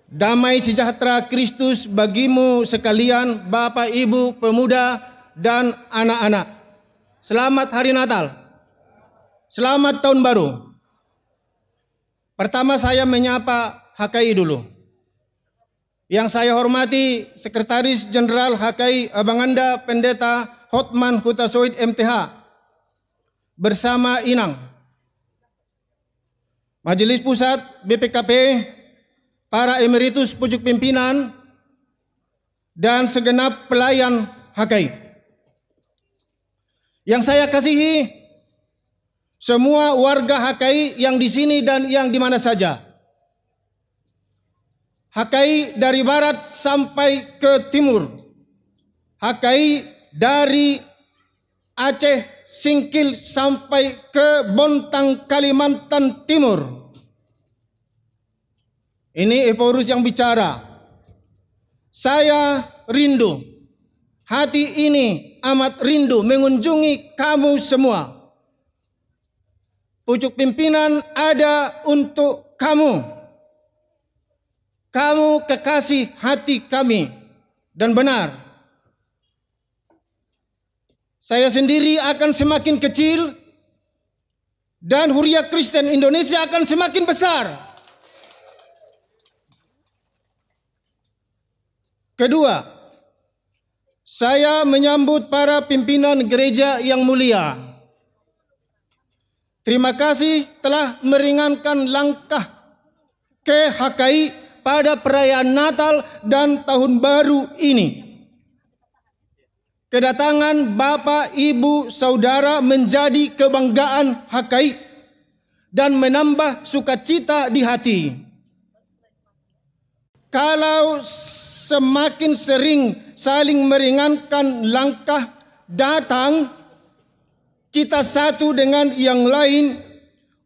Damai sejahtera Kristus bagimu sekalian, Bapak, Ibu, pemuda, dan anak-anak. Selamat Hari Natal. Selamat Tahun Baru. Pertama saya menyapa HKI dulu. Yang saya hormati Sekretaris Jenderal HKI Abanganda Pendeta Hotman Hutasoid MTH bersama Inang. Majelis Pusat BPKP, para emeritus pucuk pimpinan, dan segenap pelayan HKI. Yang saya kasihi, semua warga HKI yang di sini dan yang di mana saja. HKI dari barat sampai ke timur. HKI dari Aceh, Singkil sampai ke Bontang, Kalimantan Timur. Ini Eporus yang bicara. Saya rindu, hati ini amat rindu mengunjungi kamu semua. Pucuk pimpinan ada untuk kamu. Kamu kekasih hati kami. Dan benar, saya sendiri akan semakin kecil dan Huria Kristen Indonesia akan semakin besar. Kedua, saya menyambut para pimpinan gereja yang mulia. Terima kasih telah meringankan langkah ke HKI pada perayaan Natal dan Tahun Baru ini. Kedatangan Bapak, Ibu, Saudara menjadi kebanggaan HKI dan menambah sukacita di hati. Kalau semakin sering saling meringankan langkah datang kita satu dengan yang lain,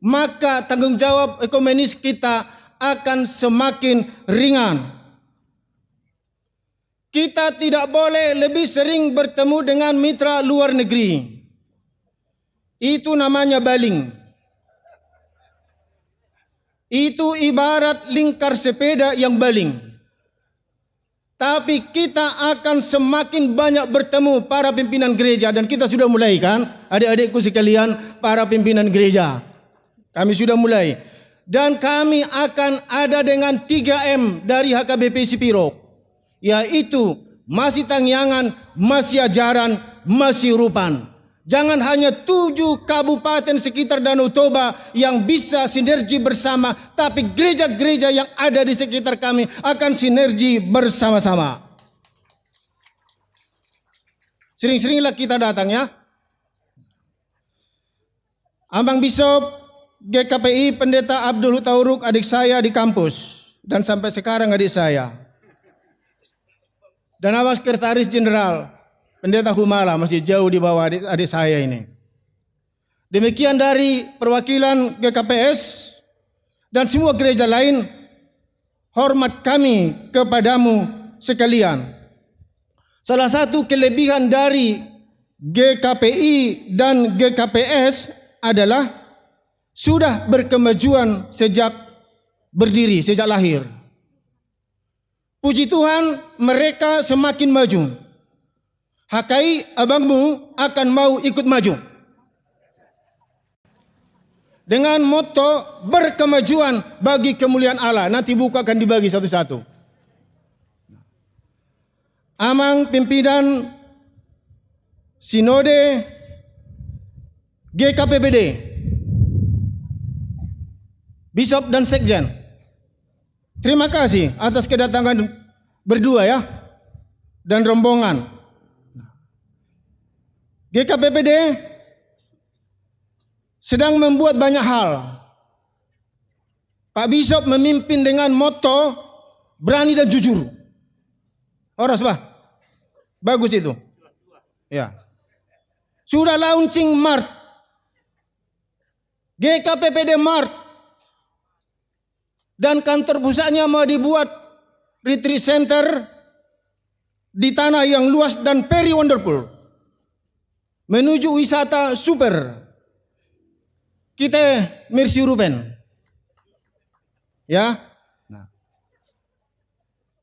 maka tanggung jawab ekumenis kita akan semakin ringan. Kita tidak boleh lebih sering bertemu dengan mitra luar negeri. Itu namanya baling. Itu ibarat lingkar sepeda yang baling. Tapi kita akan semakin banyak bertemu para pimpinan gereja. Dan kita sudah mulai kan, adik-adikku sekalian, para pimpinan gereja. Kami sudah mulai. Dan kami akan ada dengan 3M dari HKBP Sipiro. Yaitu masih tangyangan, masih ajaran, masih rupan. Jangan hanya 7 kabupaten sekitar Danau Toba yang bisa sinergi bersama, tapi gereja-gereja yang ada di sekitar kami akan sinergi bersama-sama. Sering-seringlah kita datang ya. Ambang Bishop GKPI Pendeta Abdul Hutauruk, adik saya di kampus dan sampai sekarang adik saya. Dan Abang Sekretaris Jenderal Pendeta Humala masih jauh di bawah adik saya ini. Demikian dari perwakilan GKPS dan semua gereja lain, hormat kami kepadamu sekalian. Salah satu kelebihan dari GKPI dan GKPS adalah sudah berkemajuan sejak berdiri, sejak lahir. Puji Tuhan, mereka semakin maju. HKI abangmu akan mau ikut maju. Dengan moto berkemajuan bagi kemuliaan Allah. Nanti buku akan dibagi satu-satu. Amang pimpinan Sinode GKPBD, Bishop dan Sekjen, terima kasih atas kedatangan berdua ya, dan rombongan. GKPBD sedang membuat banyak hal. Pak Bishop memimpin dengan moto berani dan jujur. Horas Pak, bagus itu. Ya, sudah launching Mart, GKPBD Mart, dan kantor pusatnya mau dibuat retreat center di tanah yang luas dan very wonderful. Menuju wisata super. Kita Mercy Ruben. Ya. Nah.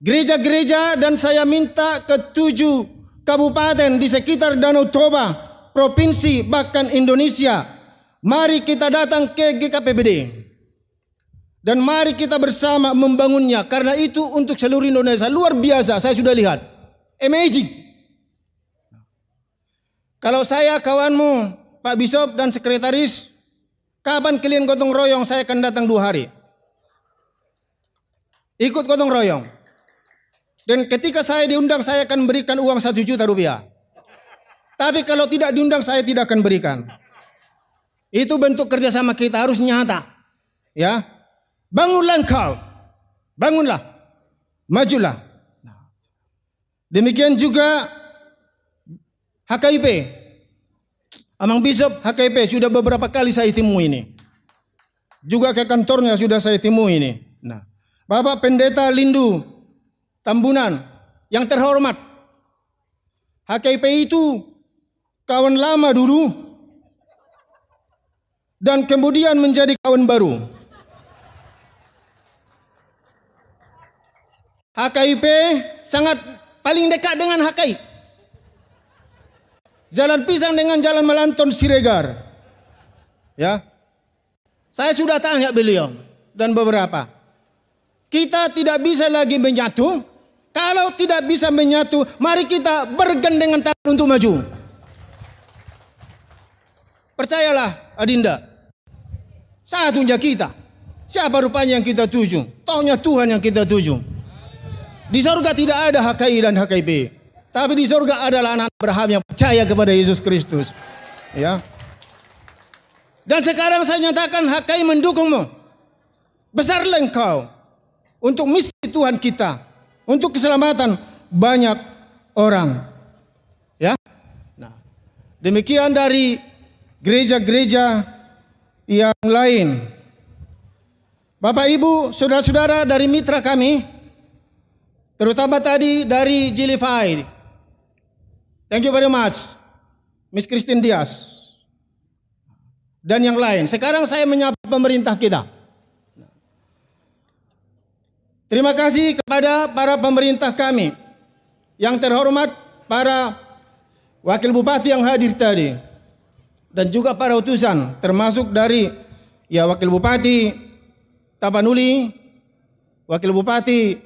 gereja-gereja dan saya minta ke 7 kabupaten di sekitar Danau Toba, provinsi bahkan Indonesia. Mari kita datang ke GKPBD. Dan mari kita bersama membangunnya. Karena itu untuk seluruh Indonesia. Luar biasa, saya sudah lihat. Amazing. Kalau saya kawanmu, Pak Bishop dan Sekretaris, kapan kalian gotong royong, saya akan datang 2 hari. Ikut gotong royong. Dan ketika saya diundang, saya akan berikan uang 1 juta rupiah. Tapi kalau tidak diundang, saya tidak akan berikan. Itu bentuk kerjasama kita, harus nyata. Ya. Bangunlah engkau, bangunlah, majulah. Demikian juga HKIP, Amang Bishop HKIP sudah beberapa kali saya temui ini. Juga ke kantornya sudah saya temui ini. Nah, Bapak Pendeta Lindu Tambunan yang terhormat, HKIP itu kawan lama dulu dan kemudian menjadi kawan baru. HKIP sangat paling dekat dengan HKI. Jalan pisang dengan jalan Melanton Siregar. Ya. Saya sudah tanya beliau dan beberapa. Kita tidak bisa lagi menyatu. Kalau tidak bisa menyatu, mari kita bergandengan tangan untuk maju. Percayalah Adinda. Satunya kita. Siapa rupanya yang kita tuju? Taunya Tuhan yang kita tuju. Di surga tidak ada HKI dan HKIP. Tapi di surga adalah anak Abraham yang percaya kepada Yesus Kristus. Ya. Dan sekarang saya nyatakan HKI mendukungmu. Besarlah engkau untuk misi Tuhan kita. Untuk keselamatan banyak orang. Ya. Nah, demikian dari gereja-gereja yang lain. Bapak Ibu, saudara-saudara dari mitra kami, terutama tadi dari Jilify. Thank you very much, Miss Christine Diaz. Dan yang lain. Sekarang saya menyapa pemerintah kita. Terima kasih kepada para pemerintah kami. Yang terhormat para wakil bupati yang hadir tadi. Dan juga para utusan. Termasuk dari wakil bupati Tapanuli, wakil bupati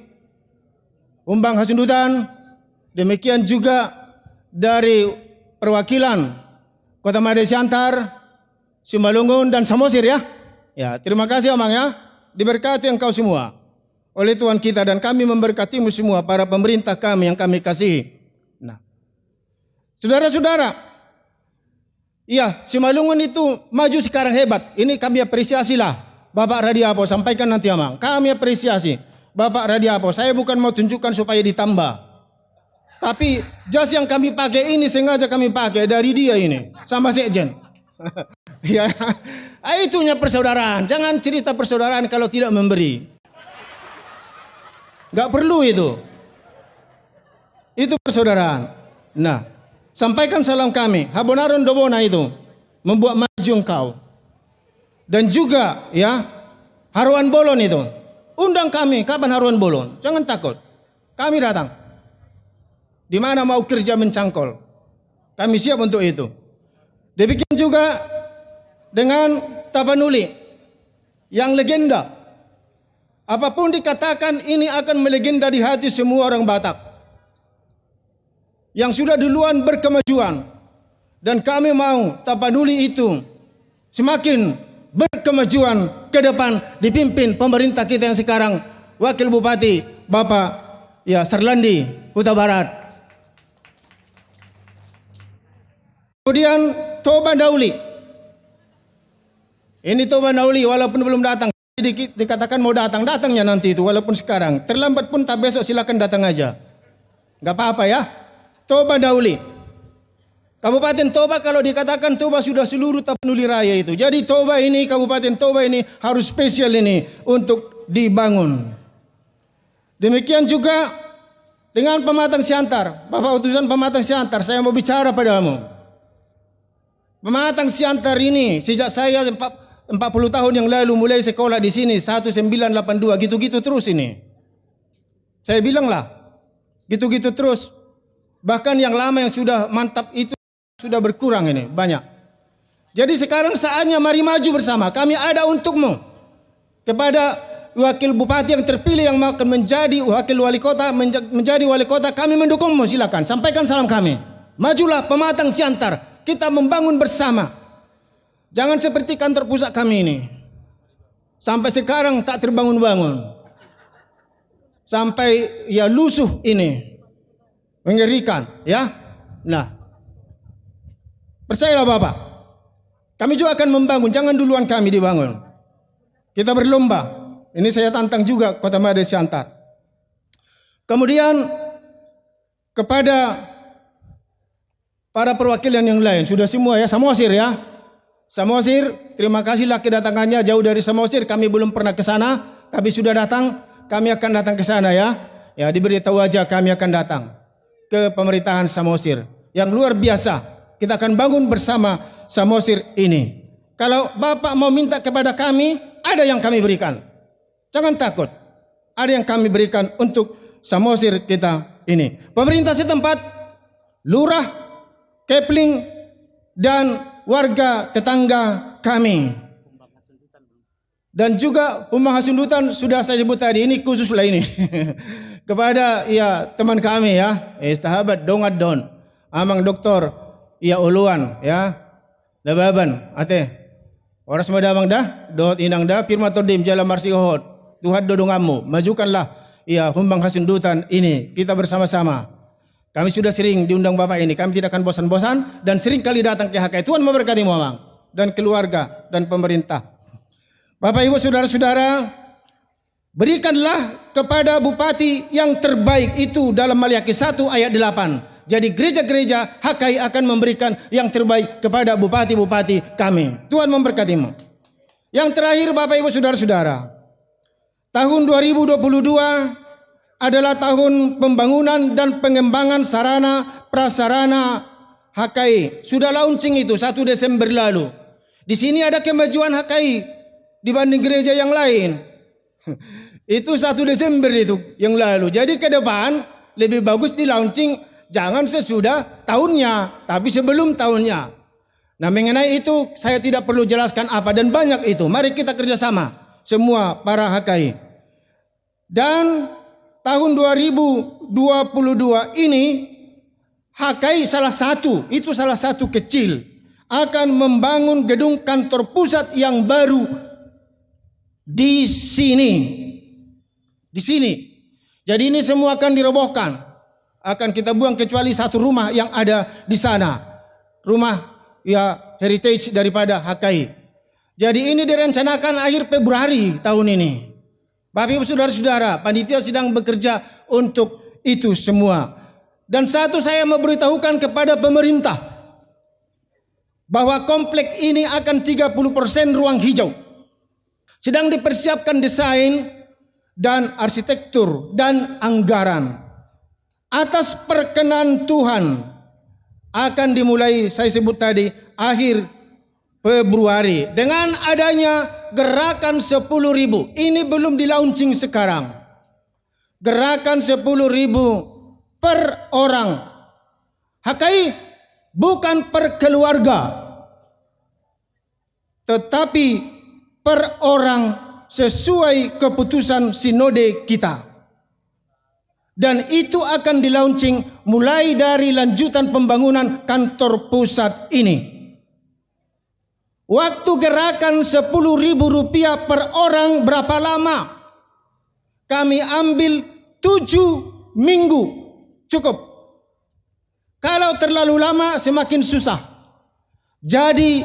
Umbang Hasundutan, demikian juga dari perwakilan Kota Made Siantar, Simbalungun dan Samosir ya. Ya, terima kasih Amang ya. Diberkati engkau semua oleh Tuhan kita dan kami memberkatimu semua para pemerintah kami yang kami kasihi. Nah, saudara-saudara, iya, Simbalungun itu maju sekarang hebat. Ini kami apresiasilah Bapak Radiapo, sampaikan nanti Amang. Kami apresiasi Bapak Radiapo. Saya bukan mau tunjukkan supaya ditambah. Tapi jas yang kami pakai ini sengaja kami pakai dari dia ini sama Sekjen. Ya, itunya persaudaraan. Jangan cerita persaudaraan kalau tidak memberi. Gak perlu itu. Itu persaudaraan. Nah, sampaikan salam kami. Habonaron Dobona itu membuat maju engkau. Dan juga ya Haruan Bolon itu. Undang kami kapan Haruan Bolon. Jangan takut. Kami datang. Di mana mau kerja mencangkol. Kami siap untuk itu. Demikian juga dengan Tapanuli yang legenda. Apapun dikatakan ini akan melegenda di hati semua orang Batak. Yang sudah duluan berkemajuan. Dan kami mau Tapanuli itu semakin berkemajuan ke depan dipimpin pemerintah kita yang sekarang Wakil Bupati Bapak Serlandi Huta Barat. Kemudian Toba Dauli. Ini Toba Dauli walaupun belum datang. Dikatakan mau datang, datangnya nanti itu walaupun sekarang. Terlambat pun tak besok silakan datang aja. Gak apa-apa ya. Toba Dauli. Kabupaten Toba kalau dikatakan Toba sudah seluruh Tapanuli Raya itu. Jadi Toba ini, Kabupaten Toba ini harus spesial ini untuk dibangun. Demikian juga dengan Pematang Siantar. Bapak utusan Pematang Siantar, saya mau bicara padamu. Pematang Siantar ini sejak saya 40 tahun yang lalu mulai sekolah di sini 1982 gitu-gitu terus ini. Saya bilanglah, gitu-gitu terus. Bahkan yang lama yang sudah mantap itu sudah berkurang ini, banyak. Jadi sekarang saatnya mari maju bersama. Kami ada untukmu. Kepada wakil bupati yang terpilih yang akan menjadi wakil wali kota, menjadi wali kota, kami mendukungmu, silakan. Sampaikan salam kami. Majulah Pematang Siantar. Kita membangun bersama. Jangan seperti kantor pusat kami ini. Sampai sekarang tak terbangun-bangun. Sampai ya lusuh ini. Mengerikan, ya. Nah, percayalah Bapak. Kami juga akan membangun, jangan duluan kami dibangun. Kita berlomba. Ini saya tantang juga Kota Made Siantar. Kemudian kepada para perwakilan yang lain, sudah semua ya, Samosir ya. Samosir, terima kasihlah kedatangannya jauh dari Samosir. Kami belum pernah ke sana, tapi sudah datang. Kami akan datang ke sana ya. Ya, diberitahu aja kami akan datang ke pemerintahan Samosir yang luar biasa. Kita akan bangun bersama Samosir ini. Kalau Bapak mau minta kepada kami, ada yang kami berikan. Jangan takut. Ada yang kami berikan untuk Samosir kita ini. Pemerintah setempat, lurah, kepling, dan warga tetangga kami. Dan juga Humbang Hasundutan sudah saya sebut tadi, ini khusus lah ini. Kepada ya teman kami ya, sahabat Dongat Don, Amang Doktor ya Uluan ya, Lababan, ate. Orang semua damang dah, dot inang dah, firma tordim jalan marsihot. Tuhan dodongamu, majukanlah ya Humbang Hasundutan ini. Kita bersama-sama. Kami sudah sering diundang Bapak ini, kami tidak akan bosan-bosan dan sering kali datang ke HKI. Tuhan memberkati Muamang dan keluarga dan pemerintah. Bapak Ibu Saudara-saudara, berikanlah kepada bupati yang terbaik itu dalam Maliaki 1 ayat 8. Jadi gereja-gereja HKI akan memberikan yang terbaik kepada bupati-bupati kami. Tuhan memberkatimu. Yang terakhir Bapak Ibu Saudara-saudara, tahun 2022 adalah tahun pembangunan dan pengembangan sarana prasarana HKI. Sudah launching itu 1 Desember lalu. Di sini ada kemajuan HKI dibanding gereja yang lain. Itu 1 Desember itu yang lalu. Jadi ke depan lebih bagus di launching jangan sesudah tahunnya, tapi sebelum tahunnya. Nah, mengenai itu saya tidak perlu jelaskan apa dan banyak itu. Mari kita kerjasama semua para HKI. Dan tahun 2022 ini HKI salah satu kecil akan membangun gedung kantor pusat yang baru di sini. Jadi ini semua akan dirobohkan. Akan kita buang kecuali satu rumah yang ada di sana. Rumah ya heritage daripada HKI. Jadi ini direncanakan akhir Februari tahun ini. Bapak Ibu Saudara-saudara, panitia sedang bekerja untuk itu semua. Dan satu saya memberitahukan kepada pemerintah bahwa komplek ini akan 30% ruang hijau. Sedang dipersiapkan desain dan arsitektur dan anggaran. Atas perkenan Tuhan akan dimulai saya sebut tadi akhir Februari dengan adanya gerakan 10.000. Ini belum di launching sekarang. Gerakan 10.000 per orang. HKI bukan per keluarga, tetapi per orang sesuai keputusan sinode kita. Dan itu akan di-launching mulai dari lanjutan pembangunan kantor pusat ini. Waktu gerakan Rp10.000 per orang berapa lama? Kami ambil 7 minggu. Cukup. Kalau terlalu lama semakin susah. Jadi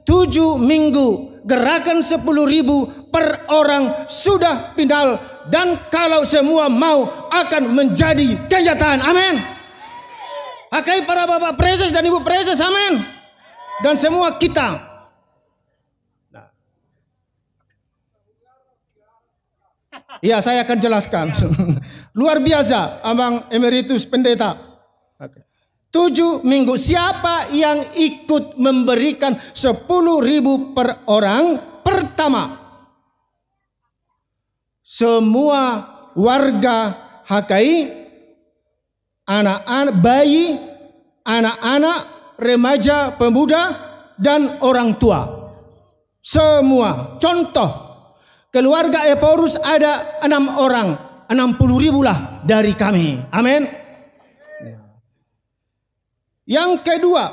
7 minggu gerakan 10.000 per orang sudah final. Dan kalau semua mau akan menjadi kenyataan. Amin. HKI para Bapak Preses dan Ibu Preses. Amin. Dan semua kita. Ya, saya akan jelaskan. Luar biasa, Abang Emeritus Pendeta. 7 minggu. Siapa yang ikut memberikan 10.000 per orang? Pertama, semua warga hakai, anak-anak, bayi, anak-anak, remaja, pemuda, dan orang tua. Semua. Contoh, keluarga Eporus ada 6 orang, 60.000 lah dari kami. Amin. Yang kedua,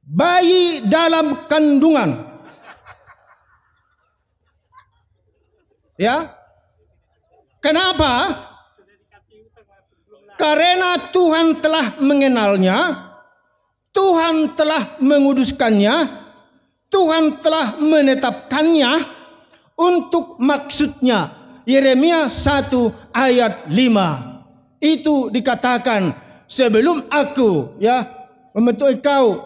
bayi dalam kandungan. Ya. Kenapa? Karena Tuhan telah mengenalnya, Tuhan telah menguduskannya, Tuhan telah menetapkannya untuk maksudnya. Yeremia 1 ayat 5. Itu dikatakan, sebelum aku membentuk engkau,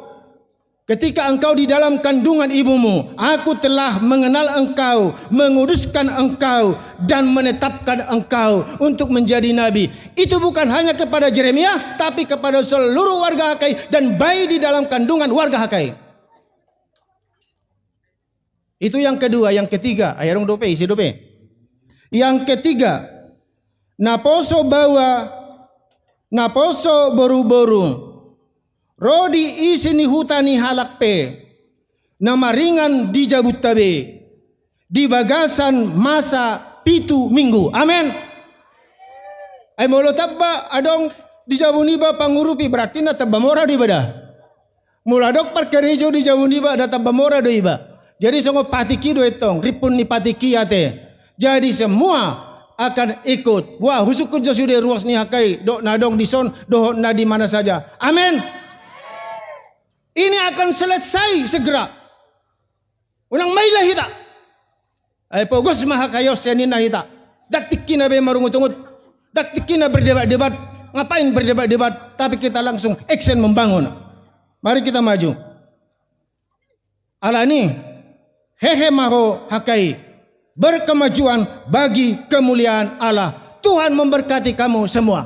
ketika engkau di dalam kandungan ibumu, aku telah mengenal engkau, menguduskan engkau, dan menetapkan engkau untuk menjadi nabi. Itu bukan hanya kepada Yeremia, tapi kepada seluruh warga Hakai dan bayi di dalam kandungan warga Hakai. Itu yang kedua. Yang ketiga, ayarong dope, isi dope. Yang ketiga, naposo boru-boru, rodi isini hutani halakpe, namaringan di jabut tabe, di bagasan masa pitu minggu. Amin. Ay molo tabba adong di jabuniba pangurupi berarti na tabba mora di bada. Muladok parkerejo di jabuniba ada tabba mora do iba. Jadi songo patiki do etong ripun ni patiki ate. Jadi semua akan ikut. Wah, husukun jasude ruas ni Hakai, dok nadong di son, doh na di mana saja. Amin. Ini akan selesai segera. Unang may lahita. Ay pogos mahakayos yan nahita. Daktikin na be marungut-ungut. Daktikin na berdebat-debat. Ngapain berdebat-debat? Tapi kita langsung action membangun. Mari kita maju. Alani hehe maho Hakai. Berkemajuan bagi kemuliaan Allah. Tuhan memberkati kamu semua.